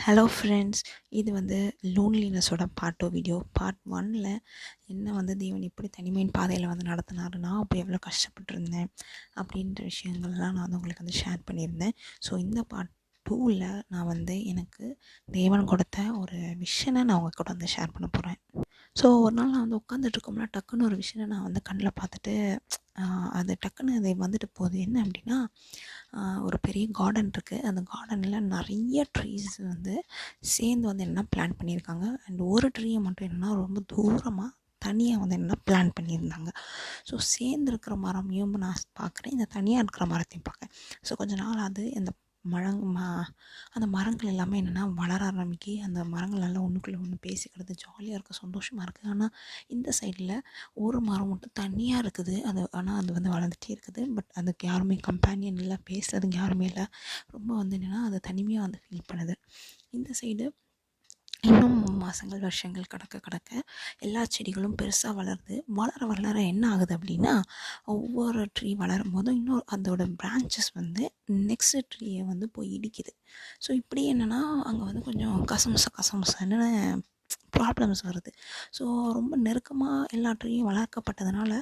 Hello friends, இது வந்து லோன்லினஸோட part 2 video. Part 1ல் என்ன வந்து தேவன் எப்படி தனிமையின் பாதையில் வந்து நடத்தினாரு, நான் அப்போ எவ்வளோ கஷ்டப்பட்டுருந்தேன் அப்படின்ற விஷயங்கள்லாம் நான் வந்து உங்களுக்கு வந்து ஷேர் பண்ணியிருந்தேன். ஸோ இந்த பார்ட் 2ல் நான் வந்து எனக்கு தேவன் கொடுத்த ஒரு விஷனை நான் உங்கள் கூட வந்து ஷேர் பண்ண போகிறேன். ஸோ ஒரு நாள் நான் வந்து உட்காந்துட்ருக்கோம்னா டக்குன்னு ஒரு விஷயம் நான் வந்து கண்ணில் பார்த்துட்டு அது டக்குன்னு அது வந்துட்டு போகுது. என்ன அப்படின்னா, ஒரு பெரிய கார்டன் இருக்குது. அந்த கார்டனில் நிறைய ட்ரீஸ் வந்து சேர்ந்து வந்து என்ன பிளான் பண்ணியிருக்காங்க. அண்ட் ஒரு ட்ரீயை மட்டும் என்னென்னா ரொம்ப தூரமாக தனியாக வந்து என்ன பிளான் பண்ணியிருந்தாங்க. ஸோ சேர்ந்துருக்கிற மரமையும் நான் பார்க்குறேன், இந்த தனியாக இருக்கிற மரத்தையும் பார்க்குறேன். ஸோ கொஞ்ச நாள் அது அந்த மரங்கள் எல்லாமே என்னென்னா வளர ஆரம்பிக்கி, அந்த மரங்கள் எல்லாம் ஒன்றுக்குள்ளே ஒன்று பேசிக்கிறது, ஜாலியாக இருக்குது, சந்தோஷமாக இருக்குது. ஆனால் இந்த சைடில் ஒரு மரம் மட்டும் தனியாக இருக்குது. ஆனால் அது வந்து வளர்ந்துட்டே இருக்குது. பட் அதுக்கு யாருமே கம்பேனியன் இல்லை, பேசுறதுக்கு யாருமே இல்லை. ரொம்ப வந்து என்னென்னா அது தனிமையாக வந்து ஃபீல் பண்ணுது. இந்த சைடு இன்னும் மாதங்கள் வருஷங்கள் கடக்க எல்லா செடிகளும் பெருசாக வளர என்ன ஆகுது அப்படின்னா, ஒவ்வொரு ட்ரீ வளரும் போதும் இன்னொரு அதோட பிரான்ச்சஸ் வந்து நெக்ஸ்ட் ட்ரீயை வந்து போய் இடிக்குது. ஸோ இப்படி என்னென்னா அங்கே வந்து கொஞ்சம் கசமுசன்னு ப்ராப்ளம்ஸ் வருது. ஸோ ரொம்ப நெருக்கமாக எல்லா ட்ரீயும் வளர்க்கப்பட்டதுனால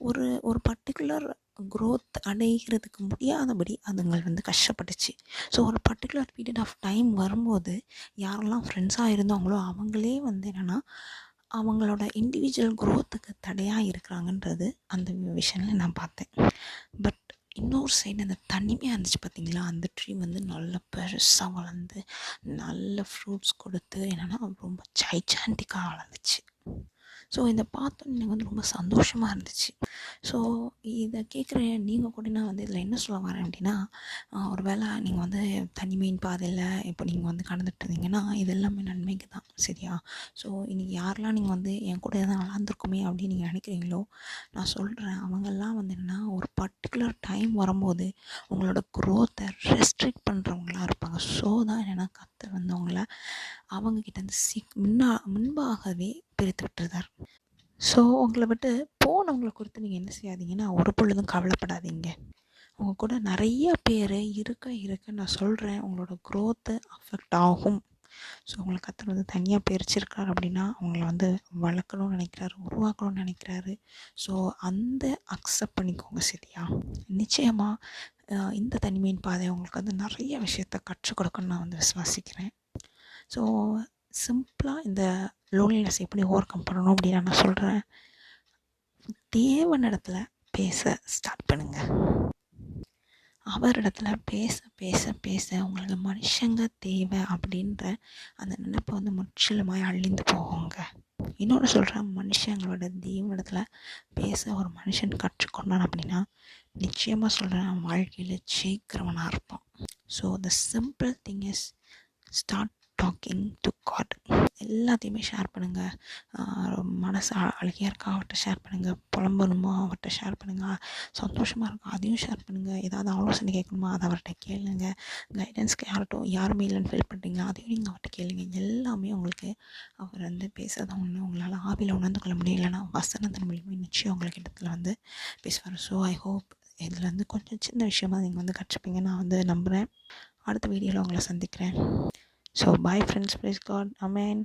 ஒரு ஒரு பர்டிகுலர் க்ரோத் அடைகிறதுக்கு முடியாதபடி அதுங்கள் வந்து கஷ்டப்பட்டுச்சு. ஸோ ஒரு பர்டிகுலர் பீரியட் ஆஃப் டைம் வரும்போது யாரெல்லாம் ஃப்ரெண்ட்ஸாக இருந்தாங்களோ அவங்களே வந்து என்னென்னா அவங்களோட இண்டிவிஜுவல் க்ரோத்துக்கு தடையாக இருக்கிறாங்கன்றது அந்த விஷயத்தில் நான் பார்த்தேன். பட் இன்னொரு சைடு அந்த தனிமையாக இருந்துச்சு பார்த்திங்களா, அந்த ட்ரீ வந்து நல்ல பெருசாக வளர்ந்து நல்ல ஃப்ரூட்ஸ் கொடுத்து என்னென்னா ரொம்ப ஜைஜாண்டிக்காக வளர்ந்துச்சு. ஸோ இதை பார்த்தோன்னே எனக்கு வந்து ரொம்ப சந்தோஷமாக இருந்துச்சு. ஸோ இதை கேட்குற நீங்கள் கூட நான் வந்து இதில் என்ன சொல்ல வரேன் அப்படின்னா, ஒரு வேளை நீங்கள் வந்து தனிமையின் பாதையில் இப்போ நீங்கள் வந்து கடந்துட்டு இருந்தீங்கன்னா இது எல்லாமே நன்மைக்கு தான், சரியா? ஸோ இன்றைக்கி யாரெல்லாம் நீங்கள் வந்து என் கூட எதாவது வளர்ந்துருக்குமே அப்படின்னு நீங்கள் நினைக்கிறீங்களோ, நான் சொல்கிறேன், அவங்கெல்லாம் வந்து என்னென்னா ஒரு பர்டிகுலர் டைம் வரும்போது உங்களோட க்ரோத்தை ரெஸ்ட்ரிக்ட் பண்ணுறவங்களாம் இருப்பாங்க. ஸோ தான் என்னென்னா கர்த்தர் வந்து அவங்கள அவங்கக்கிட்ட முன்பாகவே பிரித்து விட்டுருந்தார். ஸோ உங்களை விட்டு போனவங்களை குறித்து நீங்கள் என்ன செய்யாதீங்கன்னா ஒரு பொழுதும் கவலைப்படாதீங்க. உங்கள் கூட நிறைய பேர் இருக்க நான் சொல்கிறேன், உங்களோட க்ரோத்து அஃபெக்ட் ஆகும். ஸோ உங்களை கர்த்தர் வந்து தனியாக பிரிச்சிருக்காரு அப்படின்னா அவங்கள வந்து வளர்க்கணும்னு நினைக்கிறாரு, உருவாக்கணும்னு நினைக்கிறாரு. ஸோ அந்த அக்செப்ட் பண்ணிக்கோங்க, சரியா? நிச்சயமாக இந்த தனிமையின் பாதை உங்களுக்கு வந்து நிறைய விஷயத்த கற்றுக் கொடுக்கணும்னு நான் வந்து விசுவாசிக்கிறேன். ஸோ சிம்பிளாக இந்த லோன்லினஸ் எப்படி ஓவர் கம் பண்ணணும் அப்படின்னு நான் சொல்கிறேன். தேவனிடத்தில் பேச ஸ்டார்ட் பண்ணுங்கள். அவரிடத்துல பேச உங்களுக்கு மனுஷங்க தேவை அப்படின்ற அந்த நினைப்பை வந்து முற்றிலுமாய் அழிந்து போகுங்க. இன்னொன்று சொல்கிறேன், மனுஷங்களோட தேவனிடத்தில் பேச ஒரு மனுஷன் கற்றுக்கொண்டான் அப்படின்னா நிச்சயமாக சொல்கிறேன் வாழ்க்கையில் ஜெயிக்கிறவனாக இருப்பான். So the simple thing is start talking to God. எல்லாத்தையுமே ஷேர் பண்ணுங்கள். மனசு அழுகையாக இருக்கா அவர்கிட்ட ஷேர் பண்ணுங்கள், புலம்பணுமோ அவர்கிட்ட ஷேர் பண்ணுங்கள், சந்தோஷமாக இருக்கா அதையும் ஷேர் பண்ணுங்கள், ஏதாவது ஆலோசனை கேட்கணுமா அதை அவர்கிட்ட கேளுங்க, கைடன்ஸ்க்கு யாருமே இல்லைன்னு ஃபீல் பண்ணுறீங்களா அதையும் நீங்கள் அவர்கிட்ட கேளுங்க. எல்லாமே உங்களுக்கு அவர் வந்து பேசுகிறத ஒன்று உங்களால் ஆவியில் உணர்ந்து கொள்ள முடியலைன்னா வசனத்தின் மூலியமாக நிச்சயம் உங்களுக்கு இடத்துல வந்து பேசுவார். ஸோ ஐ ஹோப் இதில் வந்து கொஞ்சம் சின்ன விஷயமாக நீங்கள் வந்து கற்றுப்பீங்க நான் வந்து நம்புகிறேன். அடுத்த வீடியோவில் உங்களை சந்திக்கிறேன். So bye friends, praise God, amen.